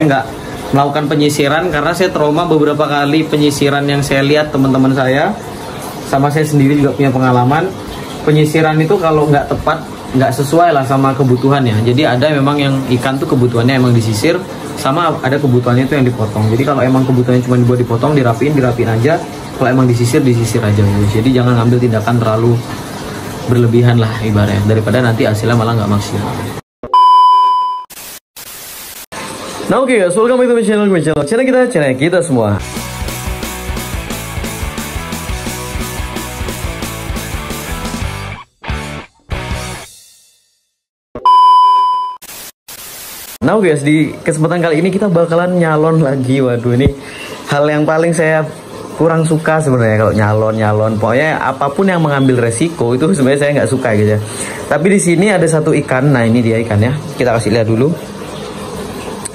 nggak melakukan penyisiran karena saya trauma beberapa kali penyisiran yang saya lihat teman-teman saya, sama saya sendiri juga punya pengalaman. Penyisiran itu kalau nggak tepat, nggak sesuai lah sama kebutuhannya. Jadi ada memang yang ikan tuh kebutuhannya emang disisir, sama ada kebutuhannya itu yang dipotong. Jadi kalau emang kebutuhannya cuma dibuat dipotong, dirapiin aja. Kalau emang disisir aja. Jadi jangan ngambil tindakan terlalu berlebihan lah ibaratnya, daripada nanti hasilnya malah nggak maksimal. Nah oke guys, welcome back to my channel kita semua. Nah guys, di kesempatan kali ini kita bakalan nyalon lagi. Waduh, ini hal yang paling saya kurang suka sebenarnya kalau nyalon. Pokoknya apapun yang mengambil resiko itu sebenarnya saya nggak suka gitu ya. Tapi di sini ada satu ikan. Nah ini dia ikannya. Kita kasih lihat dulu.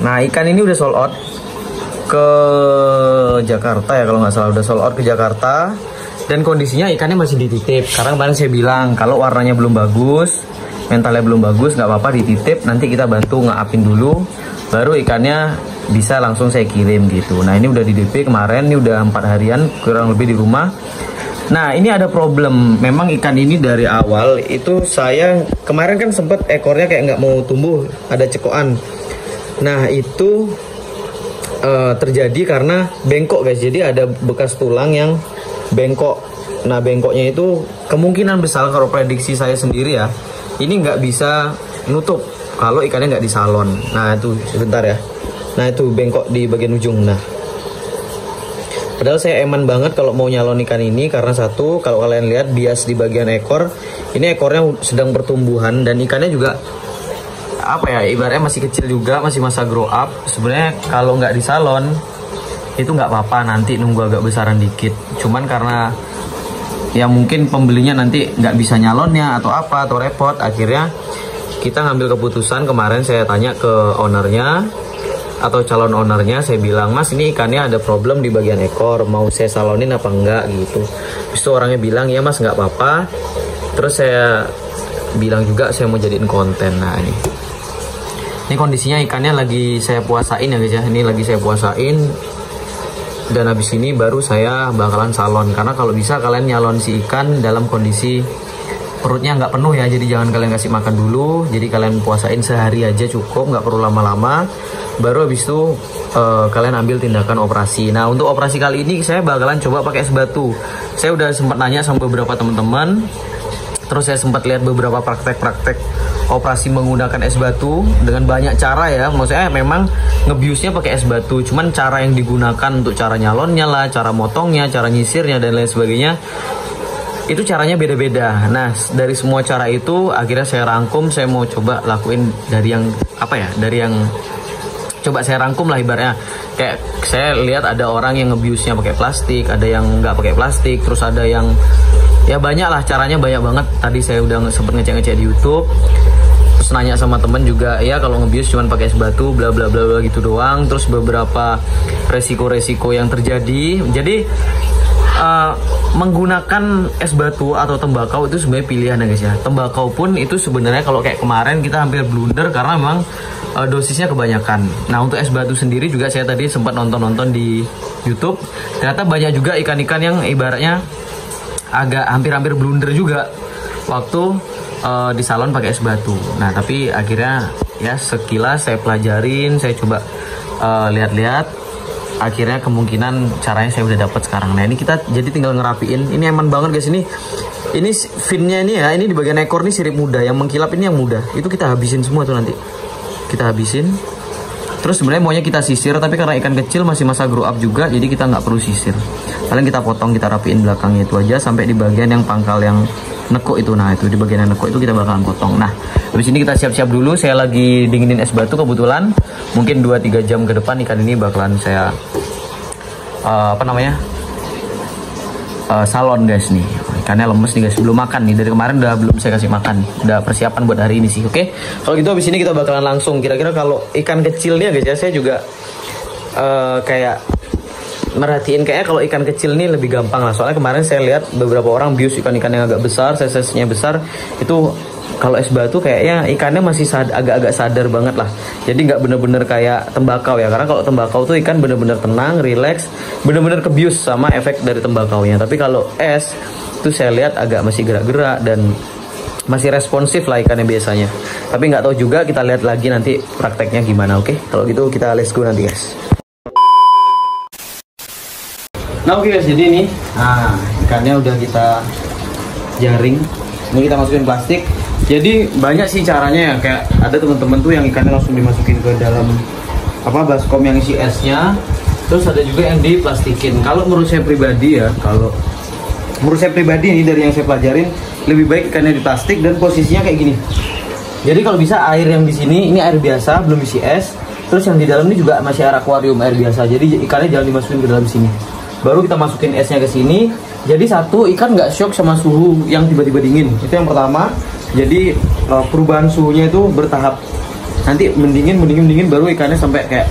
Nah ikan ini udah sold out ke Jakarta ya kalau nggak salah, udah sold out ke Jakarta. Dan kondisinya ikannya masih dititip. Karena kemarin saya bilang kalau warnanya belum bagus, mentalnya belum bagus, nggak apa-apa dititip, nanti kita bantu ngaapin dulu, baru ikannya bisa langsung saya kirim gitu. Nah ini udah di DP kemarin, ini udah 4 harian kurang lebih di rumah. Nah ini ada problem, memang ikan ini dari awal itu saya kemarin kan sempet ekornya kayak nggak mau tumbuh, ada cekokan. Nah itu terjadi karena bengkok guys, jadi ada bekas tulang yang bengkok. Nah bengkoknya itu kemungkinan besar kalau prediksi saya sendiri ya, ini nggak bisa nutup kalau ikannya nggak disalon. Nah itu sebentar ya. Nah itu bengkok di bagian ujung. Nah padahal saya eman banget kalau mau nyalon ikan ini karena satu, kalau kalian lihat bias di bagian ekor, ini ekornya sedang pertumbuhan dan ikannya juga apa ya, ibaratnya masih kecil juga, masih masa grow up. Sebenarnya kalau nggak disalon itu nggak apa-apa, nanti nunggu agak besaran dikit. Cuman karena ya mungkin pembelinya nanti nggak bisa nyalonnya atau apa, atau repot, akhirnya kita ngambil keputusan. Kemarin saya tanya ke ownernya atau calon ownernya, saya bilang, mas ini ikannya ada problem di bagian ekor, mau saya salonin apa enggak gitu. Terus itu orangnya bilang ya mas nggak apa-apa. Terus saya bilang juga saya mau jadiin konten. Nah ini kondisinya ikannya lagi saya puasain ya guys ya, ini lagi saya puasain. Dan habis ini baru saya bakalan salon. Karena kalau bisa kalian nyalon si ikan dalam kondisi perutnya nggak penuh ya. Jadi jangan kalian kasih makan dulu. Jadi kalian puasain sehari aja cukup, nggak perlu lama-lama. Baru habis itu kalian ambil tindakan operasi. Nah untuk operasi kali ini saya bakalan coba pakai es batu. Saya udah sempat nanya sama beberapa teman-teman. Terus saya sempat lihat beberapa praktek-praktek operasi menggunakan es batu dengan banyak cara ya. Maksudnya memang ngebiusnya pakai es batu, cuman cara yang digunakan untuk cara nyalonnya lah, cara motongnya, cara nyisirnya dan lain sebagainya, itu caranya beda-beda. Nah dari semua cara itu akhirnya saya rangkum, saya mau coba lakuin dari yang apa ya, dari yang coba saya rangkum lah ibaratnya. Kayak saya lihat ada orang yang ngebiusnya pakai plastik, ada yang nggak pakai plastik, terus ada yang ya banyak lah caranya, banyak banget. Tadi saya udah sempet ngecek di YouTube, terus nanya sama temen juga, ya kalau ngebius cuman pakai es batu bla bla bla gitu doang. Terus beberapa resiko-resiko yang terjadi. Jadi menggunakan es batu atau tembakau itu sebenarnya pilihan ya guys ya. Tembakau pun itu sebenarnya kalau kayak kemarin kita hampir blunder karena memang dosisnya kebanyakan. Nah untuk es batu sendiri juga saya tadi sempat nonton di YouTube, ternyata banyak juga ikan-ikan yang ibaratnya agak hampir-hampir blunder juga waktu di salon pakai es batu. Nah tapi akhirnya ya sekilas saya pelajarin, saya coba lihat-lihat, akhirnya kemungkinan caranya saya udah dapat sekarang. Nah ini kita jadi tinggal ngerapiin. Ini aman banget guys, ini finnya ini ya, ini di bagian ekor nih sirip muda, yang mengkilap ini yang muda, itu kita habisin semua tuh, nanti kita habisin. Terus sebenarnya maunya kita sisir, tapi karena ikan kecil masih masa grow up juga, jadi kita nggak perlu sisir. Kalian kita potong, kita rapiin belakangnya itu aja sampai di bagian yang pangkal yang nekuk itu. Nah itu di bagian yang nekuk itu kita bakalan potong. Nah habis ini kita siap-siap dulu. Saya lagi dinginin es batu kebetulan. Mungkin 2-3 jam ke depan ikan ini bakalan saya salon guys nih. Ikannya lemes nih guys, belum makan nih, dari kemarin udah belum saya kasih makan, udah persiapan buat hari ini sih. Oke, kalau gitu habis ini kita bakalan langsung, kira-kira kalau ikan kecilnya guys ya, saya juga kayak merhatiin kayaknya kalau ikan kecil nih lebih gampang lah. Soalnya kemarin saya lihat beberapa orang bius ikan-ikan yang agak besar, size-nya besar itu kalau es batu kayaknya ikannya masih agak-agak sadar banget lah. Jadi nggak bener-bener kayak tembakau ya. Karena kalau tembakau tuh ikan bener-bener tenang, relax, bener-bener kebius sama efek dari tembakaunya. Tapi kalau es itu saya lihat agak masih gerak-gerak dan masih responsif lah ikannya biasanya. Tapi nggak tahu juga, kita lihat lagi nanti prakteknya gimana. Oke, kalau gitu kita let's go nanti guys. Nah oke guys, jadi ini ikannya udah kita jaring. Ini kita masukin plastik. Jadi banyak sih caranya ya, kayak ada teman-teman tuh yang ikannya langsung dimasukin ke dalam baskom yang isi esnya. Terus ada juga yang diplastikin. Kalau menurut saya pribadi ya, ini dari yang saya pelajarin, lebih baik ikannya di plastik dan posisinya kayak gini. Jadi kalau bisa air yang di sini ini air biasa, belum isi es. Terus yang di dalam ini juga masih air akuarium, air biasa. Jadi ikannya jangan dimasukin ke dalam sini. Baru kita masukin esnya ke sini. Jadi satu, ikan nggak shock sama suhu yang tiba-tiba dingin. Itu yang pertama. Jadi perubahan suhunya itu bertahap. Nanti mendingin baru ikannya sampai kayak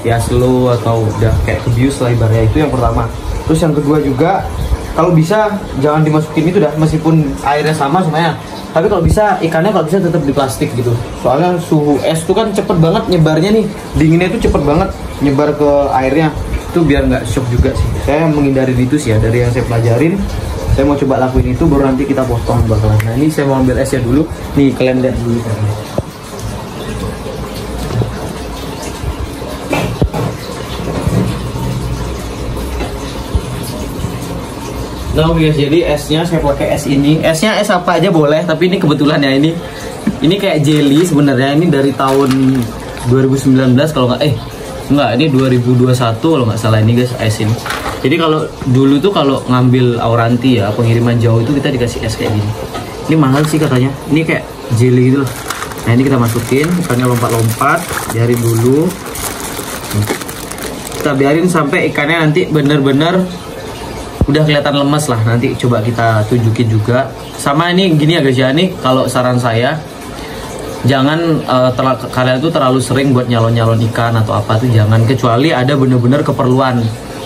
ya slow atau udah kayak kebius lah ibaratnya. Itu yang pertama. Terus yang kedua juga, kalau bisa jangan dimasukin itu dah, meskipun airnya sama semuanya. Tapi kalau bisa ikannya tetap di plastik gitu. Soalnya suhu es itu kan cepet banget nyebarnya nih. Dinginnya itu cepet banget nyebar ke airnya. Itu biar nggak shock juga sih. Saya menghindari itu sih ya, dari yang saya pelajarin. Saya mau coba lakuin itu, baru nanti kita potong bakalan. Nah ini saya mau ambil esnya dulu. Nih kalian lihat dulu. Nah guys, jadi esnya saya pakai es ini. Esnya es apa aja boleh, tapi ini kebetulan ya ini kayak jelly sebenarnya. Ini dari tahun 2019 kalau nggak ini 2021 kalau nggak salah ini guys, es ini. Jadi kalau dulu tuh kalau ngambil Auranti ya, pengiriman jauh itu kita dikasih es kayak gini. Ini mahal sih katanya. Ini kayak jelly gitu loh. Nah ini kita masukin, ikannya lompat-lompat, biarin dulu. Kita biarin sampai ikannya nanti bener-bener udah kelihatan lemes lah. Nanti coba kita tunjukin juga. Sama ini gini ya guys ya, nih kalau saran saya, jangan kalian tuh terlalu sering buat nyalon-nyalon ikan atau apa tuh jangan, kecuali ada bener-bener keperluan.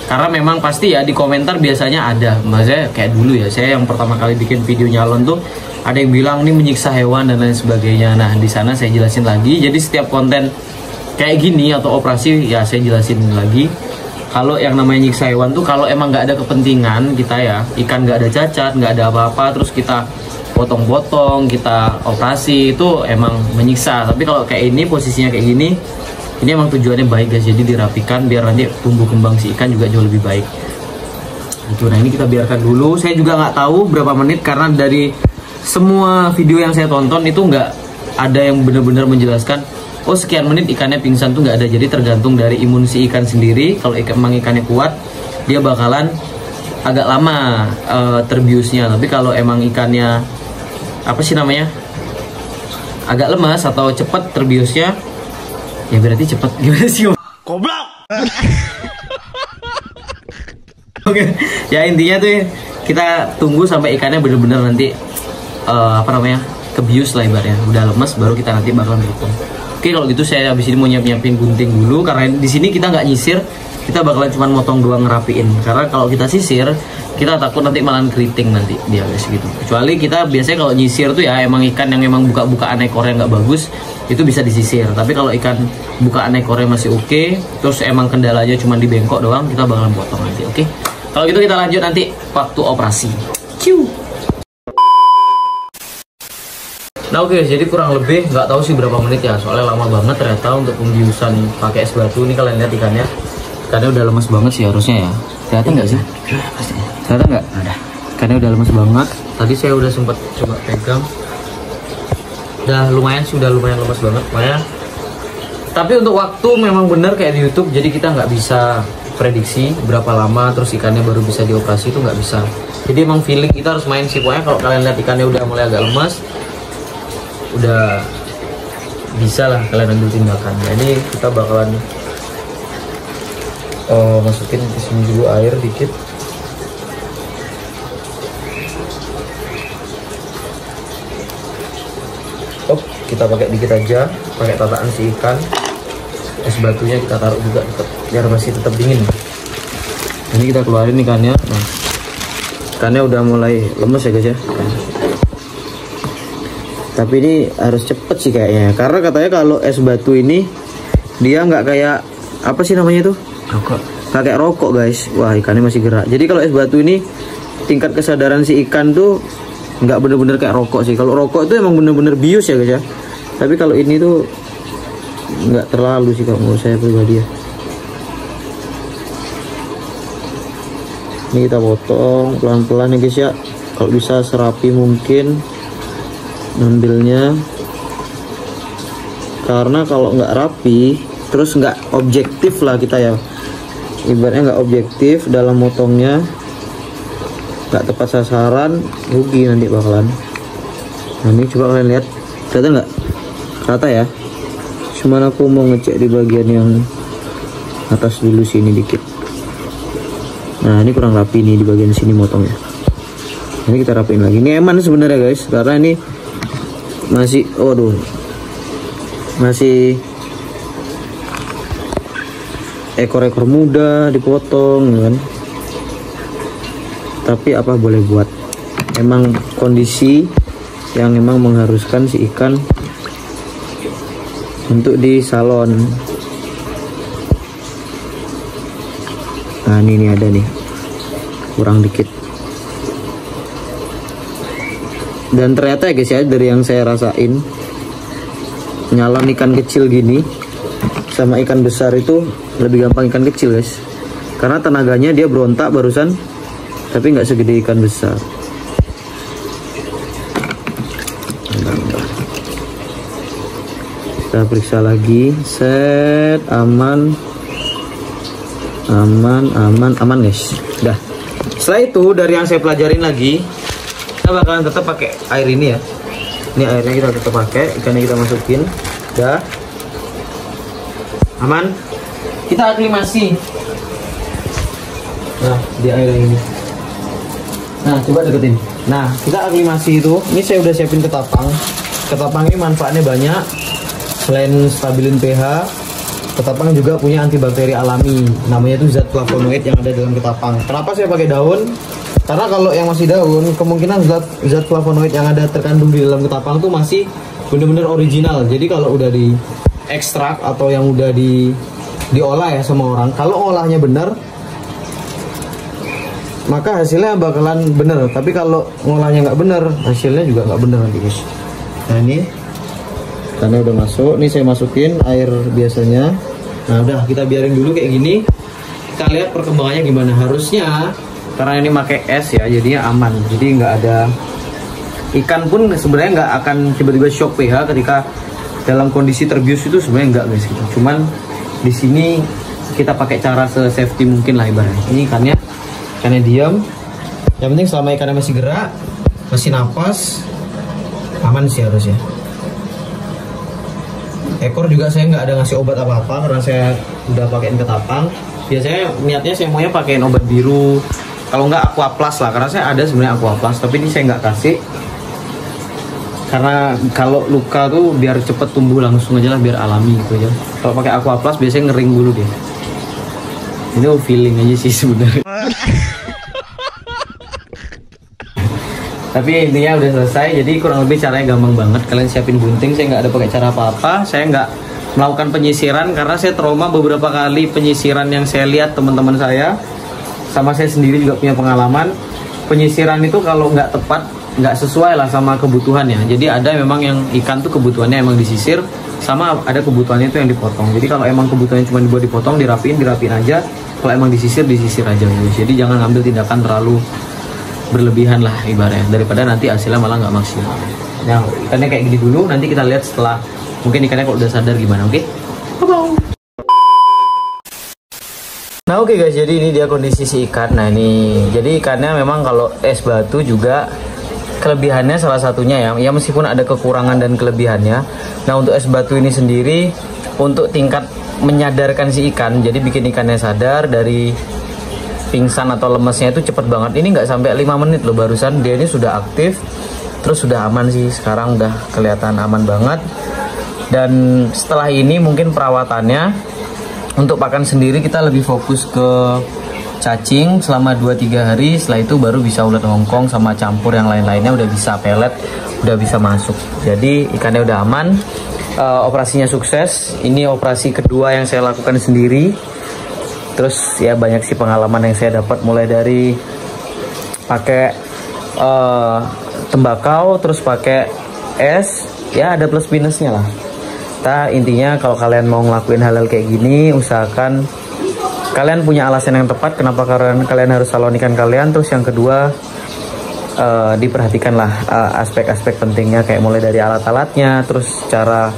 Karena memang pasti ya di komentar biasanya ada, maksudnya kayak dulu ya, saya yang pertama kali bikin video nyalon tuh ada yang bilang ini menyiksa hewan dan lain sebagainya. Nah di sana saya jelasin lagi. Jadi setiap konten kayak gini atau operasi ya saya jelasin lagi. Kalau yang namanya nyiksa hewan tuh kalau emang nggak ada kepentingan kita ya, ikan nggak ada cacat, nggak ada apa-apa, terus kita potong-potong, kita operasi, itu emang menyiksa. Tapi kalau kayak ini posisinya kayak gini, ini emang tujuannya baik guys, jadi dirapikan biar nanti tumbuh kembang si ikan juga jauh lebih baik. Itu. Nah ini kita biarkan dulu. Saya juga nggak tahu berapa menit karena dari semua video yang saya tonton itu nggak ada yang benar-benar menjelaskan oh sekian menit ikannya pingsan, tuh nggak ada. Jadi tergantung dari imun si ikan sendiri. Kalau emang ikannya kuat, dia bakalan agak lama terbiusnya. Tapi kalau emang ikannya agak lemas atau cepat terbiusnya, ya berarti cepet. Gimana sih? Goblok. Oke, ya intinya tuh kita tunggu sampai ikannya bener-bener nanti kebius lah ibaratnya. Udah lemes baru kita nanti bakalan potong. Oke, kalau gitu saya habis ini mau nyiapin gunting dulu karena di sini kita nggak nyisir, kita bakalan cuma motong doang, ngerapiin. Karena kalau kita sisir, kita takut nanti malah keriting nanti dia guys gitu. Kecuali kita biasanya kalau nyisir tuh ya emang ikan yang emang bukaan ekornya nggak bagus, itu bisa disisir. Tapi kalau ikan bukaan ekornya masih oke, terus emang kendalanya cuma di bengkok doang, kita bakalan potong nanti. Oke, kalau gitu kita lanjut nanti waktu operasi. Ciu. Nah oke, jadi kurang lebih nggak tahu sih berapa menit ya, soalnya lama banget ternyata untuk pembiusan pakai es batu. Ini kalian lihat ikannya udah lemes banget sih harusnya ya. Kelihatan nggak sih? Kelihatan nggak? Ada. Ikannya udah lemes banget. Tadi saya udah sempat coba pegang. Udah lumayan lemes banget. Makanya. Tapi untuk waktu memang bener kayak di YouTube. Jadi kita nggak bisa prediksi berapa lama terus ikannya baru bisa dioperasi, itu nggak bisa. Jadi emang feeling kita harus main sih. Pokoknya kalau kalian lihat ikannya udah mulai agak lemas, udah bisa lah kalian ambil tindakan. Nah ini kita bakalan masukin ke sini dulu air dikit. Kita pakai dikit aja, pakai tataan si ikan. Es batunya kita taruh juga biar masih tetap dingin. Ini kita keluarin ikannya. Nah, ikannya udah mulai lemes ya guys ya. Tapi ini harus cepet sih kayaknya, karena katanya kalau es batu ini dia nggak kayak apa sih namanya tuh, rokok. Kayak rokok guys. Wah, ikannya masih gerak. Jadi kalau es batu ini tingkat kesadaran si ikan tuh nggak bener-bener kayak rokok sih. Kalau rokok itu emang bener-bener bius ya guys ya. Tapi kalau ini tuh nggak terlalu sih kalau menurut saya pribadi ya. Ini kita potong pelan-pelan ya guys ya. Kalau bisa serapi mungkin ngambilnya, karena kalau nggak rapi terus nggak objektif lah kita ya, ibaratnya nggak objektif dalam motongnya, nggak tepat sasaran, rugi nanti bakalan. Nah ini coba kalian lihat, kelihatan nggak rata ya. Cuman aku mau ngecek di bagian yang atas dulu sini dikit. Nah ini kurang rapi nih di bagian sini motongnya. Ini kita rapiin lagi. Ini eman sebenarnya guys, karena ini masih, waduh, masih ekor-ekor muda dipotong kan. Tapi apa boleh buat, emang kondisi yang emang mengharuskan si ikan untuk di salon. Nah ini ada nih, kurang dikit. Dan ternyata ya guys ya, dari yang saya rasain, nyalon ikan kecil gini sama ikan besar itu lebih gampang ikan kecil guys, karena tenaganya dia berontak barusan, tapi nggak segede ikan besar. Kita periksa lagi, set, aman guys. Udah. Setelah itu dari yang saya pelajarin lagi, kita bakalan tetap pakai air ini ya. Ini airnya kita tetap pakai, ikannya kita masukin. Udah. Aman. Kita aklimasi. Nah, di air yang ini. Nah, coba deketin. Nah, kita aklimasi itu. Ini saya udah siapin ketapang. Ketapang ini manfaatnya banyak. Selain stabilin pH, ketapang juga punya antibakteri alami. Namanya itu zat flavonoid yang ada dalam ketapang. Kenapa saya pakai daun? Karena kalau yang masih daun, kemungkinan zat flavonoid yang ada terkandung di dalam ketapang itu masih benar-benar original. Jadi kalau udah di ekstrak atau yang udah diolah ya sama orang, kalau olahnya benar, maka hasilnya bakalan bener. Tapi kalau ngolahnya nggak bener, hasilnya juga nggak bener nanti guys. Nah ini karena udah masuk, nih saya masukin air biasanya. Nah udah, kita biarin dulu kayak gini, kita lihat perkembangannya gimana. Harusnya karena ini pakai es ya, jadinya aman, jadi nggak ada, ikan pun sebenarnya nggak akan tiba-tiba shock pH ketika dalam kondisi terbius itu, sebenarnya nggak guys gitu. Cuman di sini kita pakai cara se-safety mungkin lah ibaratnya. Ini ikannya diam, yang penting selama ikannya masih gerak, masih napas, aman sih harusnya. Ekor juga saya nggak ada ngasih obat apa-apa karena saya udah pakein ketapang. Biasanya niatnya saya maunya pakein obat biru, kalau nggak aqua plus lah, karena saya ada sebenarnya aqua plus, tapi ini saya nggak kasih karena kalau luka tuh biar cepet tumbuh langsung aja lah, biar alami gitu aja. Kalau pakai aqua plus biasanya ngering dulu dia. Ini feeling aja sih sebenarnya. Tapi intinya udah selesai, jadi kurang lebih caranya gampang banget. Kalian siapin gunting, saya nggak ada pakai cara apa-apa, saya nggak melakukan penyisiran karena saya trauma beberapa kali penyisiran yang saya lihat teman-teman saya, sama saya sendiri juga punya pengalaman. Penyisiran itu kalau nggak tepat, nggak sesuai lah sama kebutuhannya. Jadi ada memang yang ikan tuh kebutuhannya emang disisir, sama ada kebutuhannya itu yang dipotong. Jadi kalau emang kebutuhannya cuma dibuat dipotong, dirapiin aja. Kalau emang disisir aja guys. Jadi jangan ngambil tindakan terlalu berlebihan lah ibaratnya, daripada nanti hasilnya malah nggak maksimal. Nah ikannya kayak gini dulu, nanti kita lihat setelah mungkin ikannya kalau udah sadar gimana. Oke? Nah oke guys, jadi ini dia kondisi si ikan. Nah ini jadi ikannya memang kalau es batu juga kelebihannya salah satunya ya meskipun ada kekurangan dan kelebihannya. Nah untuk es batu ini sendiri, untuk tingkat menyadarkan si ikan, jadi bikin ikannya sadar dari pingsan atau lemesnya itu cepet banget. Ini nggak sampai 5 menit loh, barusan dia ini sudah aktif, terus sudah aman sih. Sekarang udah kelihatan aman banget. Dan setelah ini mungkin perawatannya untuk pakan sendiri kita lebih fokus ke cacing selama 2-3 hari, setelah itu baru bisa ulet Hongkong sama campur yang lain-lainnya, udah bisa pelet, udah bisa masuk. Jadi ikannya udah aman. Operasinya sukses. Ini operasi kedua yang saya lakukan sendiri. Terus ya banyak sih pengalaman yang saya dapat, mulai dari pakai tembakau, terus pakai es, ya ada plus minusnya lah. Intinya kalau kalian mau ngelakuin hal-hal kayak gini, usahakan kalian punya alasan yang tepat kenapa kalian harus salon ikan kalian. Terus yang kedua, diperhatikanlah aspek-aspek pentingnya, kayak mulai dari alat-alatnya, terus cara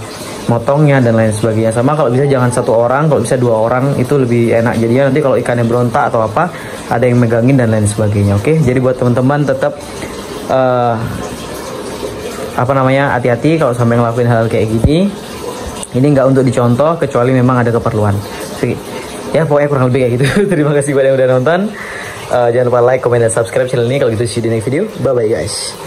motongnya dan lain sebagainya. Sama kalau bisa jangan 1 orang, kalau bisa 2 orang itu lebih enak. Jadinya nanti kalau ikannya berontak atau apa, ada yang megangin dan lain sebagainya. Oke, jadi buat teman-teman tetap hati-hati kalau sampai ngelakuin hal kayak gini. Ini nggak untuk dicontoh kecuali memang ada keperluan. Ya pokoknya kurang lebih kayak gitu. Terima kasih buat yang udah nonton. Jangan lupa like, comment, dan subscribe channel ini. Kalau gitu see you di next video. Bye bye guys.